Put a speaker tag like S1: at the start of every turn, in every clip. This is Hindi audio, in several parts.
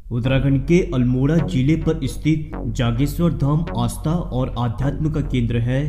S1: उत्तराखंड के अल्मोड़ा जिले पर स्थित जागेश्वर धाम आस्था और आध्यात्म का केंद्र है।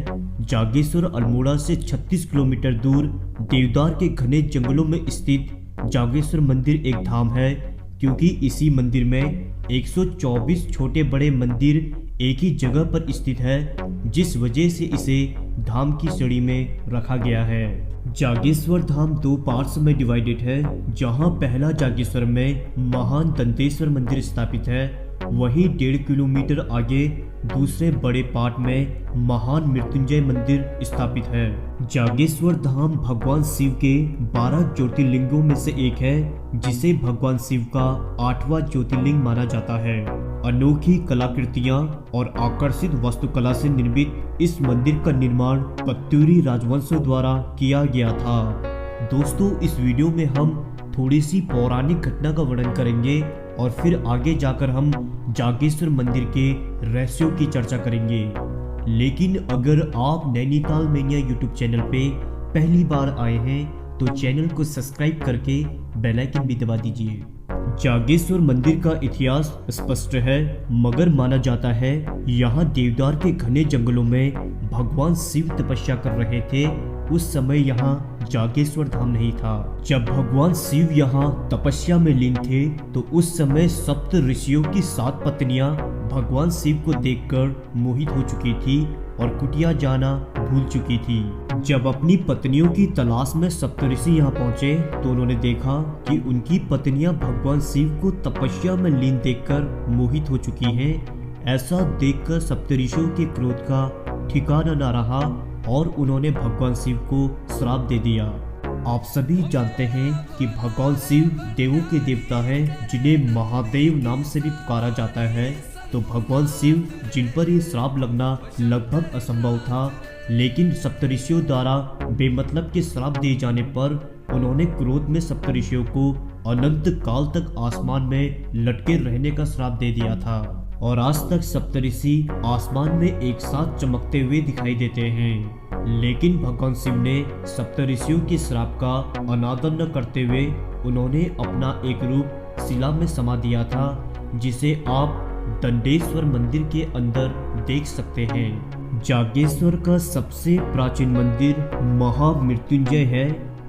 S1: जागेश्वर अल्मोड़ा से 36 किलोमीटर दूर देवदार के घने जंगलों में स्थित जागेश्वर मंदिर एक धाम है, क्योंकि इसी मंदिर में 124 छोटे बड़े मंदिर एक ही जगह पर स्थित है, जिस वजह से इसे धाम की श्रेणी में रखा गया है। जागेश्वर धाम दो पार्ट्स में डिवाइडेड है, जहां पहला जागेश्वर में महान दंतेश्वर मंदिर स्थापित है, वहीं 1.5 किलोमीटर आगे दूसरे बड़े पार्ट में महान मृत्युंजय मंदिर स्थापित है। जागेश्वर धाम भगवान शिव के 12 ज्योतिर्लिंगों में से एक है, जिसे भगवान शिव का 8वां ज्योतिर्लिंग माना जाता है। अनोखी कलाकृतियां और आकर्षित वास्तुकला से निर्मित इस मंदिर का निर्माण कत्यूरी राजवंशों द्वारा किया गया था। दोस्तों, इस वीडियो में हम थोड़ी सी पौराणिक घटना का वर्णन करेंगे और फिर आगे जाकर हम जागेश्वर मंदिर के रहस्यों की चर्चा करेंगे। लेकिन अगर आप नैनीताल मेनिया यूट्यूब चैनल पे पहली बार आए हैं तो चैनल को सब्सक्राइब करके बेल आइकन भी दबा दीजिए। जागेश्वर मंदिर का इतिहास स्पष्ट है, मगर माना जाता है यहाँ देवदार के घने जंगलों में भगवान शिव तपस्या कर रहे थे। उस समय यहाँ जागेश्वर धाम नहीं था। जब भगवान शिव यहाँ तपस्या में लीन थे तो उस समय सप्त ऋषियों की 7 पत्नियां भगवान शिव को देखकर मोहित हो चुकी थी और कुटिया जाना भूल चुकी थी। जब अपनी पत्नियों की तलाश में सप्तऋषि यहाँ पहुँचे तो उन्होंने देखा कि उनकी पत्नियां भगवान शिव को तपस्या में लीन देखकर मोहित हो चुकी हैं। ऐसा देखकर सप्तऋषियों के क्रोध का ठिकाना न रहा और उन्होंने भगवान शिव को श्राप दे दिया। आप सभी जानते हैं कि भगवान शिव देवों के देवता हैं, जिन्हें महादेव नाम से भी पुकारा जाता है। तो भगवान शिव जिन पर ये श्राप लगना लगभग असंभव था, लेकिन सप्तऋषियों द्वारा बेमतलब के श्राप दिए जाने पर उन्होंने क्रोध में सप्तऋषियों को अनंत काल तक आसमान में लटके रहने का श्राप दे दिया था। और आज तक सप्तऋषि आसमान में एक साथ चमकते हुए दिखाई देते हैं। लेकिन भगवान शिव ने सप्तऋषियों के श्राप का अनादर न करते हुए उन्होंने अपना एक रूप शिला में समा दिया था, जिसे आप दंडेश्वर मंदिर के अंदर देख सकते हैं। जागेश्वर का सबसे प्राचीन मंदिर महामृत्युंजय है।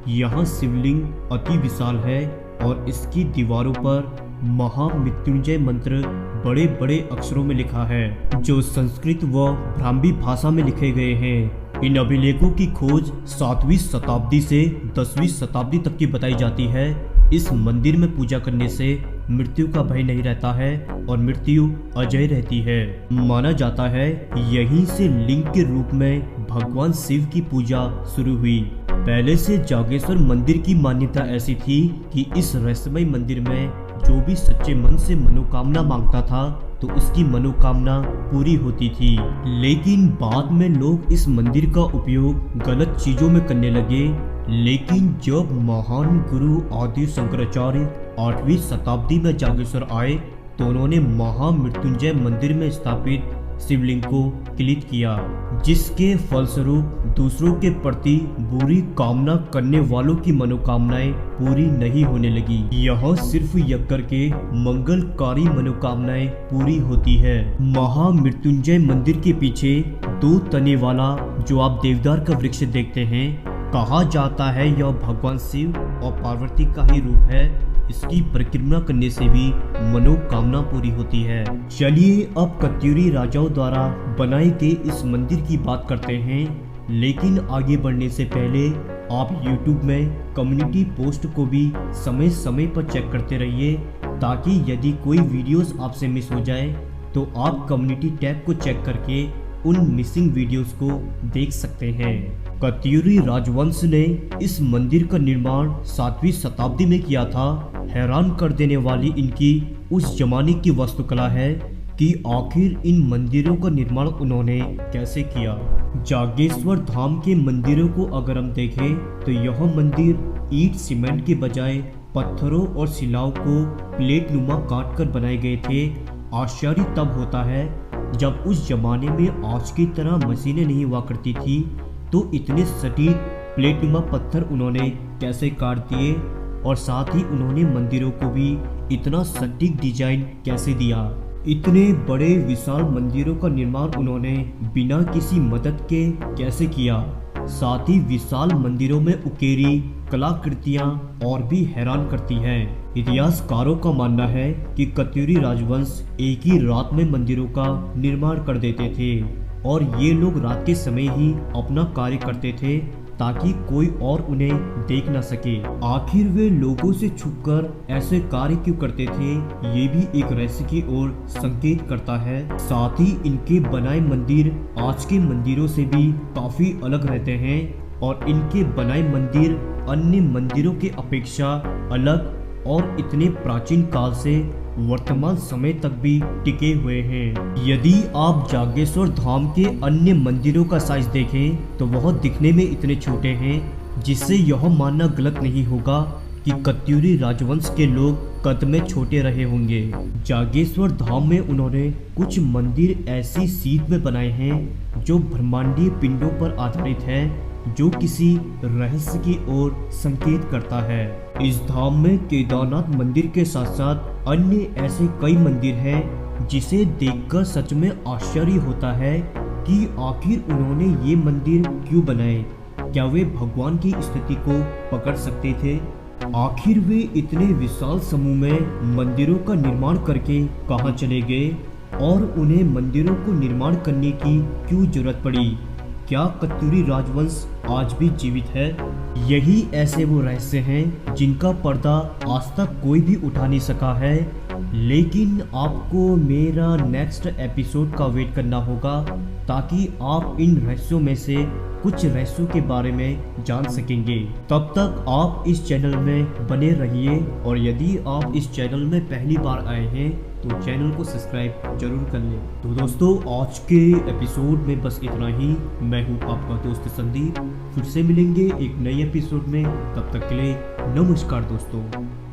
S1: यहाँ शिवलिंग अति विशाल है और इसकी दीवारों पर महामृत्युंजय मंत्र बड़े बड़े अक्षरों में लिखा है, जो संस्कृत व ब्राह्मी भाषा में लिखे गए हैं। इन अभिलेखों की खोज 7वीं शताब्दी से 10वीं शताब्दी तक की बताई जाती है। इस मंदिर में पूजा करने से मृत्यु का भय नहीं रहता है और मृत्यु अजय रहती है। माना जाता है यहीं से लिंग के रूप में भगवान शिव की पूजा शुरू हुई। पहले से जागेश्वर मंदिर की मान्यता ऐसी थी कि इस रहस्यमय मंदिर में जो भी सच्चे मन से मनोकामना मांगता था तो उसकी मनोकामना पूरी होती थी। लेकिन बाद में लोग इस मंदिर का उपयोग गलत चीजों में करने लगे। लेकिन जब महान गुरु आदि शंकराचार्य 8वीं शताब्दी में जागेश्वर आए तो उन्होंने महामृत्युंजय मंदिर में स्थापित शिवलिंग को क्लित किया, जिसके फलस्वरूप दूसरों के प्रति बुरी कामना करने वालों की मनोकामनाएं पूरी नहीं होने लगी। यह सिर्फ यज्ञ करके मंगलकारी मनोकामनाएं पूरी होती है। महामृत्युंजय मंदिर के पीछे 2 तने वाला जो आप देवदार का वृक्ष देखते हैं, कहा जाता है यह भगवान शिव और पार्वती का ही रूप है। इसकी परिक्रमा करने से भी मनोकामना पूरी होती है। चलिए अब कत्यूरी राजाओं द्वारा बनाए गए इस मंदिर की बात करते हैं। लेकिन आगे बढ़ने से पहले आप YouTube में कम्युनिटी पोस्ट को भी समय समय पर चेक करते रहिए, ताकि यदि कोई वीडियोस आपसे मिस हो जाए तो आप कम्युनिटी टैब को चेक करके उन मिसिंग वीडियोस को देख सकते हैं। कत्यूरी राजवंश ने इस मंदिर का निर्माण 7वीं शताब्दी में किया था। हैरान कर देने वाली इनकी उस जमाने की वास्तुकला है कि आखिर इन मंदिरों का निर्माण उन्होंने कैसे किया। जागेश्वर धाम के मंदिरों को अगर हम देखें तो यह मंदिर ईंट सीमेंट के बजाय पत्थरों और शिलाओं को प्लेट नुमा काट कर बनाए गए थे। आश्चर्य तब होता है जब उस जमाने में आज की तरह मशीनें नहीं हुआ करती थी, तो इतने सटीक प्लेट नुमा पत्थर उन्होंने कैसे काट दिए। और साथ ही उन्होंने मंदिरों को भी इतना सटीक डिजाइन कैसे दिया। इतने बड़े विशाल मंदिरों का निर्माण उन्होंने बिना किसी मदद के कैसे किया। साथ ही विशाल मंदिरों में उकेरी कलाकृतियां और भी हैरान करती हैं। इतिहासकारों का मानना है कि कत्यूरी राजवंश एक ही रात में मंदिरों का निर्माण कर देते थे और ये लोग रात के समय ही अपना कार्य करते थे ताकि कोई और उन्हें देख न सके। आखिर वे लोगों से छुपकर ऐसे कार्य क्यों करते थे, ये भी एक रहस्य की ओर संकेत करता है। साथ ही इनके बनाए मंदिर आज के मंदिरों से भी काफी अलग रहते हैं और इनके बनाए मंदिर अन्य मंदिरों के अपेक्षा अलग और इतने प्राचीन काल से वर्तमान समय तक भी टिके हुए हैं। यदि आप जागेश्वर धाम के अन्य मंदिरों का साइज देखें तो वह दिखने में इतने छोटे हैं जिससे यह मानना गलत नहीं होगा कि कत्यूरी राजवंश के लोग कद में छोटे रहे होंगे। जागेश्वर धाम में उन्होंने कुछ मंदिर ऐसी सीध में बनाए हैं जो ब्रह्मांडीय पिंडों पर आधारित है, जो किसी रहस्य की ओर संकेत करता है। इस धाम में केदारनाथ मंदिर के साथ साथ अन्य ऐसे कई मंदिर हैं जिसे देखकर सच में आश्चर्य होता है कि आखिर उन्होंने ये मंदिर क्यों बनाए। क्या वे भगवान की स्थिति को पकड़ सकते थे? आखिर वे इतने विशाल समूह में मंदिरों का निर्माण करके कहां चले गए और उन्हें मंदिरों को निर्माण करने की क्यों जरूरत पड़ी? क्या कत्यूरी राजवंश आज भी जीवित है? यही ऐसे वो रहस्य हैं जिनका पर्दा आज तक कोई भी उठा नहीं सका है। लेकिन आपको मेरा नेक्स्ट एपिसोड का वेट करना होगा ताकि आप इन रहस्यों में से कुछ रहस्यों के बारे में जान सकेंगे। तब तक आप इस चैनल में बने रहिए और यदि आप इस चैनल में पहली बार आए हैं तो चैनल को सब्सक्राइब जरूर कर लें। तो दोस्तों आज के एपिसोड में बस इतना ही। मैं हूँ आपका दोस्त संदीप। फिर से मिलेंगे एक नए एपिसोड में। तब तक के लिए नमस्कार दोस्तों।